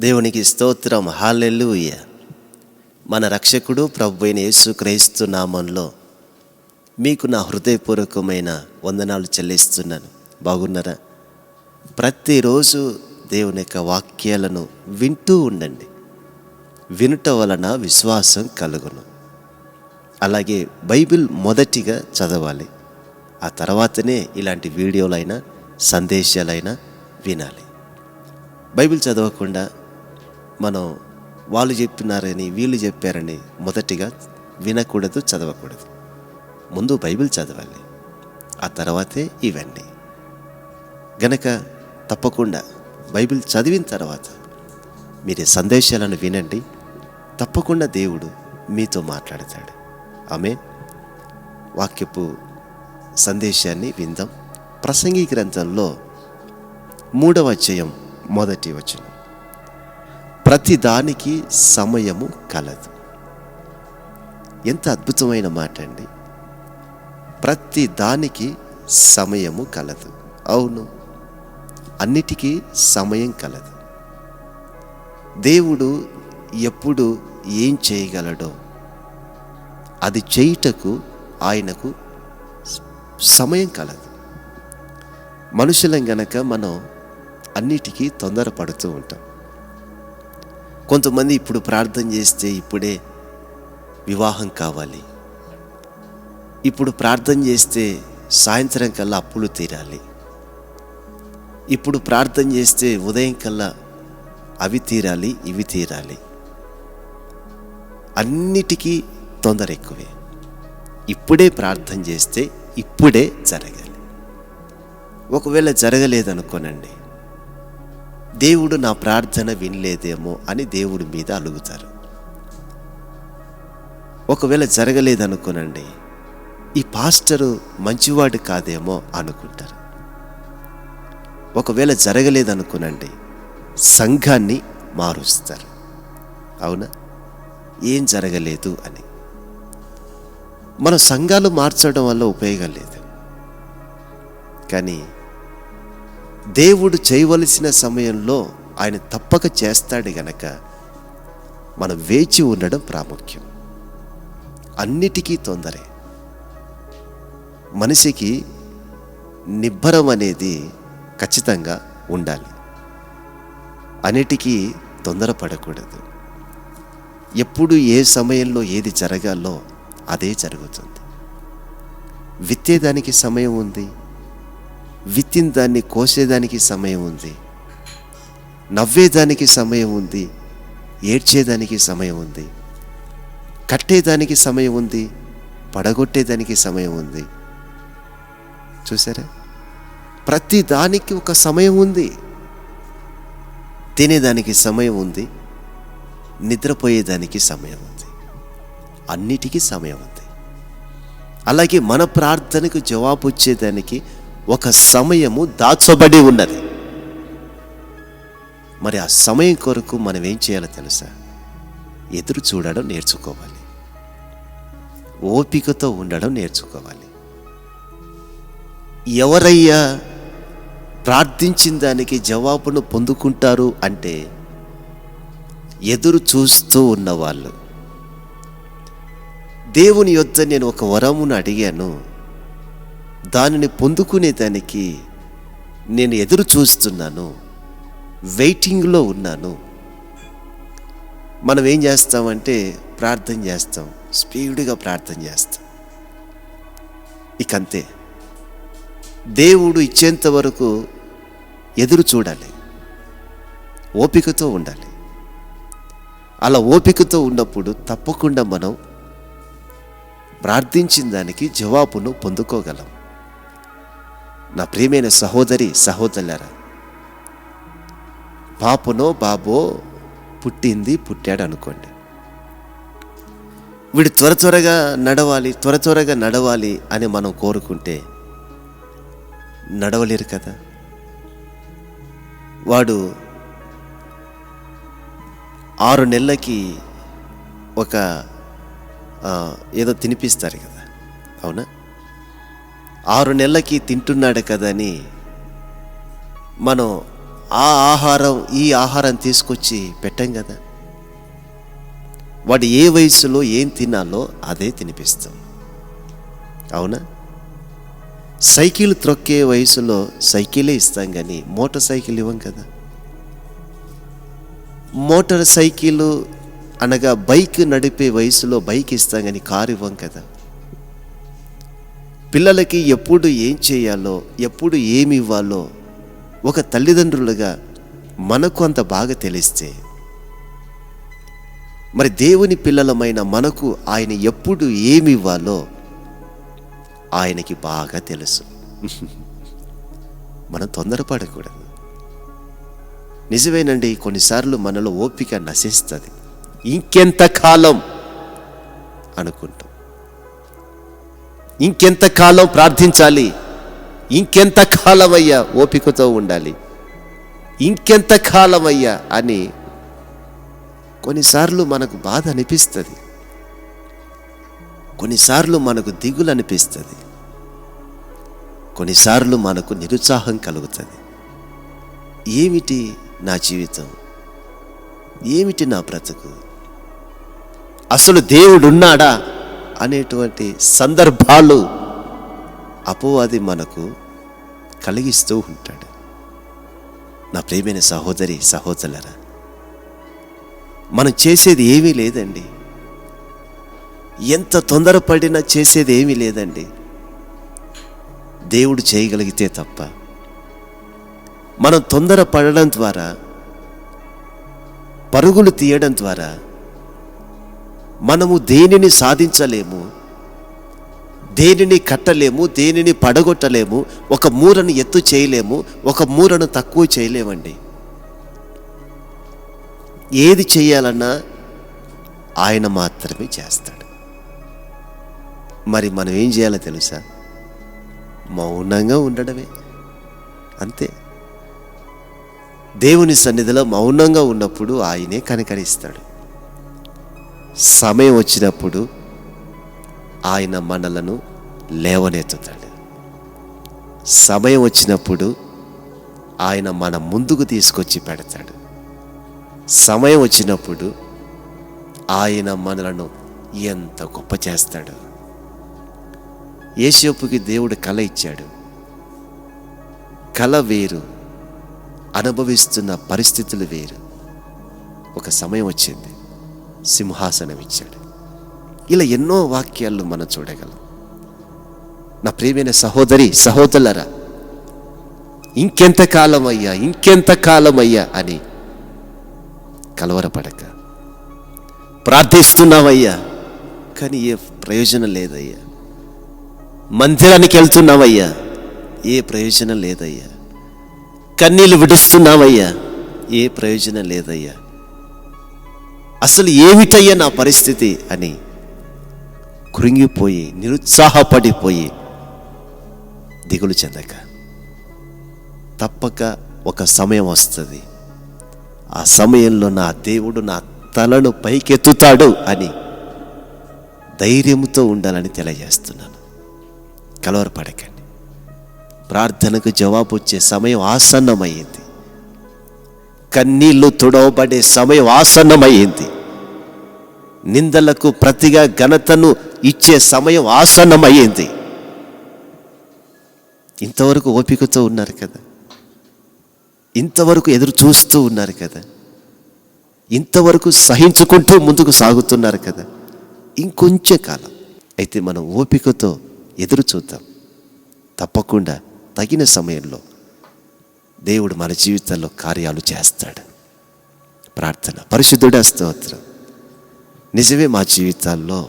దేవునికి స్తోత్రం. హల్లెలూయా. మన రక్షకుడు ప్రభువైన యేసుక్రీస్తు నామంలో మీకు నా హృదయపూర్వకమైన వందనాలు చెల్లిస్తున్నాను. బాగున్నారా? ప్రతిరోజు దేవుని యొక్క వాక్యాలను వింటూ ఉండండి. వినుట వలన విశ్వాసం కలుగును. అలాగే బైబిల్ మొదటిగా చదవాలి. ఆ తర్వాతనే ఇలాంటి వీడియోలైనా సందేశాలైనా వినాలి. బైబిల్ చదవకుండా మనం వాళ్ళు చెప్పినారని వీళ్ళు చెప్పారని మొదటిగా వినకూడదు, చదవకూడదు. ముందు బైబిల్ చదవాలి, ఆ తర్వాతే ఇవన్నీ. గనక తప్పకుండా బైబిల్ చదివిన తర్వాత మీరు సందేశాలను వినండి. తప్పకుండా దేవుడు మీతో మాట్లాడతాడు. ఆమేన్. వాక్యపు సందేశాన్ని విందాం. ప్రసంగి గ్రంథంలో 3వ అధ్యాయం 1వ వచనం. ప్రతి దానికి సమయము కలదు. ఎంత అద్భుతమైన మాట అండి. ప్రతి దానికి సమయము కలదు. అవును, అన్నిటికీ సమయం కలదు. దేవుడు ఎప్పుడు ఏం చేయగలడో అది చేయుటకు ఆయనకు సమయం కలదు. మనుషులం గనక మనం అన్నిటికీ తొందరపడుతూ ఉంటాం. కొంతమంది ఇప్పుడు ప్రార్థన చేస్తే ఇప్పుడే వివాహం కావాలి, ఇప్పుడు ప్రార్థన చేస్తే సాయంత్రం కల్లా అప్పులు తీరాలి, ఇప్పుడు ప్రార్థన చేస్తే ఉదయం కల్లా అవి తీరాలి, ఇవి తీరాలి. అన్నిటికీ తొందర ఎక్కువే. ఇప్పుడే ప్రార్థన చేస్తే ఇప్పుడే జరగాలి. ఒకవేళ జరగలేదనుకోనండి, దేవుడు నా ప్రార్థన వినలేదేమో అని దేవుడి మీద అలుగుతారు. ఒకవేళ జరగలేదనుకోనండి, ఈ పాస్టరు మంచివాడు కాదేమో అనుకుంటారు. ఒకవేళ జరగలేదనుకోనండి, సంఘాన్ని మారుస్తారు. అవునా? ఏం జరగలేదు అని. మన సంఘాలు మార్చడం వల్ల ఉపయోగం లేదు. కానీ దేవుడు చేయవలసిన సమయంలో ఆయన తప్పక చేస్తాడు గనక మనం వేచి ఉండడం ప్రాముఖ్యం. అన్నిటికీ తొందరే. మనిషికి నిబ్బరం అనేది ఖచ్చితంగా ఉండాలి. అన్నిటికీ తొందరపడకూడదు. ఎప్పుడు ఏ సమయంలో ఏది జరగాలో అదే జరుగుతుంది. విత్తేదానికి సమయం ఉంది, విత్తిన దాన్ని కోసేదానికి సమయం ఉంది, నవ్వేదానికి సమయం ఉంది, ఏడ్చేదానికి సమయం ఉంది, కట్టేదానికి సమయం ఉంది, పడగొట్టేదానికి సమయం ఉంది. చూసారా? ప్రతి దానికి ఒక సమయం ఉంది. తినేదానికి సమయం ఉంది, నిద్రపోయేదానికి సమయం ఉంది, అన్నిటికీ సమయం ఉంది. అలాగే మన ప్రార్థనకు జవాబు వచ్చేదానికి ఒక సమయము దాచబడి ఉన్నది. మరి ఆ సమయం కొరకు మనం ఏం చేయాలో తెలుసా? ఎదురు చూడడం నేర్చుకోవాలి, ఓపికతో ఉండడం నేర్చుకోవాలి. ఎవరయ్యా ప్రార్థించిన దానికి జవాబును పొందుకుంటారు అంటే ఎదురు చూస్తూ ఉన్నవాళ్ళు. దేవుని యొద్ద నేను ఒక వరమును అడిగాను, దానిని పొందుకునేదానికి నేను ఎదురు చూస్తున్నాను, వెయిటింగ్లో ఉన్నాను. మనం ఏం చేస్తామంటే ప్రార్థన చేస్తాం, స్పీడ్గా ప్రార్థన చేస్తాం. ఇకంతే. దేవుడు ఇచ్చేంత వరకు ఎదురు చూడాలి, ఓపికతో ఉండాలి. అలా ఓపికతో ఉన్నప్పుడు తప్పకుండా మనం ప్రార్థించిన దానికి జవాబును పొందుకోగలం. నా ప్రియమైన సహోదరి సహోదరులారా, పాపనో బాబో పుట్టాడు అనుకోండి. వీడు త్వరగా నడవాలి అని మనం కోరుకుంటే నడవలేరు కదా. వాడు 6 నెలలకి ఒక ఏదో తినిపిస్తారు కదా, అవునా? 6 నెలలకి తింటున్నాడు కదా అని మనం ఆ ఆహారం ఈ ఆహారం తీసుకొచ్చి పెట్టాం కదా. వాడు ఏ వయసులో ఏం తినాలో అదే తినిపిస్తాం. అవునా? సైకిల్ త్రొక్కే వయసులో సైకిలే ఇస్తాం కానీ మోటార్ సైకిల్ ఇవ్వం కదా. మోటార్ సైకిల్ అనగా బైక్ నడిపే వయసులో బైక్ ఇస్తాం కానీ కారు ఇవ్వం కదా. పిల్లలకి ఎప్పుడు ఏం చేయాలో, ఎప్పుడు ఏమి ఇవ్వాలో ఒక తల్లిదండ్రులుగా మనకు అంత బాగా తెలిస్తే, మరి దేవుని పిల్లలమైన మనకు ఆయన ఎప్పుడు ఏమి ఇవ్వాలో ఆయనకి బాగా తెలుసు. మనం తొందరపడకూడదు. నిజమేనండి, కొన్నిసార్లు మనలో ఓపిక నశిస్తుంది. ఇంకెంత కాలం అనుకుంటాం, ఇంకెంత కాలం ప్రార్థించాలి, ఇంకెంత కాలం అయ్యా ఓపికతో ఉండాలి, ఇంకెంత కాలం అయ్యా అని కొన్నిసార్లు మనకు బాధ అనిపిస్తుంది, కొన్నిసార్లు మనకు దిగులు అనిపిస్తుంది, కొన్నిసార్లు మనకు నిరుత్సాహం కలుగుతుంది. ఏమిటి నా జీవితం, ఏమిటి నా బ్రతుకు, అసలు దేవుడున్నాడా అనేటువంటి సందర్భాలు అపవాది మనకు కలిగిస్తూ ఉంటాడు. నా ప్రియమైన సహోదరి సహోదరులారా, మనం చేసేది ఏమీ లేదండి. ఎంత తొందరపడినా చేసేది ఏమీ లేదండి, దేవుడు చేయగలిగితే తప్ప. మనం తొందరపడడం ద్వారా, పరుగులు తీయడం ద్వారా మనము దేనిని సాధించలేము, దేనిని కట్టలేము, దేనిని పడగొట్టలేము, ఒక మూరను ఎత్తు చేయలేము, ఒక మూరను తక్కువ చేయలేమండి. ఏది చేయాలన్నా ఆయన మాత్రమే చేస్తాడు. మరి మనం ఏం చేయాలో తెలుసా? మౌనంగా ఉండడమే, అంతే. దేవుని సన్నిధిలో మౌనంగా ఉన్నప్పుడు ఆయనే కనికరిస్తాడు. సమయం వచ్చినప్పుడు ఆయన మనలను లేవనెత్తుతాడు. సమయం వచ్చినప్పుడు ఆయన మన ముందుకు తీసుకొచ్చి పెడతాడు. సమయం వచ్చినప్పుడు ఆయన మనలను ఎంత గొప్ప చేస్తాడు. యోసేపుకి దేవుడు కల ఇచ్చాడు. కల వేరు, అనుభవిస్తున్న పరిస్థితులు వేరు. ఒక సమయం వచ్చింది, సింహాసనం ఇచ్చాడు. ఇలా ఎన్నో వాక్యాలను మనం చూడగలం. నా ప్రియమైన సహోదరి సహోదరులారా, ఇంకెంతకాలం అయ్యా, ఇంకెంతకాలం అయ్యా అని కలవరపడక ప్రార్థిస్తున్నావయ్యా, కానీ ఏ ప్రయోజనం లేదయ్యా. మందిరానికి వెళ్తున్నావయ్యా, ఏ ప్రయోజనం లేదయ్యా. కన్నీళ్ళు విడుస్తున్నావయ్యా, ఏ ప్రయోజనం లేదయ్యా. అసలు ఏమిటయ్యా నా పరిస్థితి అని కృంగిపోయి, నిరుత్సాహపడిపోయి, దిగులు చెందక, తప్పక ఒక సమయం వస్తుంది. ఆ సమయంలో నా దేవుడు నా తలను పైకెత్తుతాడు అని ధైర్యంతో ఉండాలని తెలియజేస్తున్నాను. కలవరపడకండి. ప్రార్థనకు జవాబు వచ్చే సమయం ఆసన్నమయ్యింది. కన్నీళ్లు తుడవబడే సమయం ఆసన్నమయ్యింది. నిందలకు ప్రతిగా ఘనతను ఇచ్చే సమయం ఆసన్నమయ్యింది. ఇంతవరకు ఓపికతో ఉన్నారు కదా, ఇంతవరకు ఎదురు చూస్తూ ఉన్నారు కదా, ఇంతవరకు సహించుకుంటూ ముందుకు సాగుతున్నారు కదా. ఇంకొంచెం కాలం అయితే మనం ఓపికతో ఎదురు చూద్దాం. తప్పకుండా తగిన సమయంలో దేవుడు మన జీవితాల్లో కార్యాలు చేస్తాడు. ప్రార్థన. పరిశుద్ధుడా స్తోత్రం. నిజమే, మా జీవితాల్లో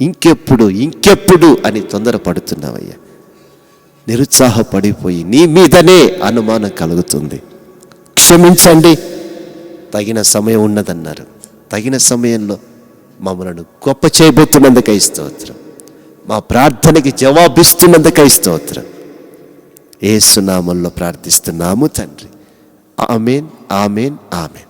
ఇంకెప్పుడు ఇంకెప్పుడు అని తొందరపడుతున్నావయ్యా. నిరుత్సాహపడిపోయి నీ మీదనే అనుమానం కలుగుతుంది. క్షమించండి, తగిన సమయం ఉన్నదన్నారు. తగిన సమయంలో మమ్మలను గొప్ప చేయబోతున్నందుకై స్తోత్రం. మా ప్రార్థనకి జవాబిస్తున్నందుకై స్తోత్రం. యేసు నామములో ప్రార్థిస్తున్నాము తండ్రి. ఆమేన్, ఆమేన్, ఆమేన్.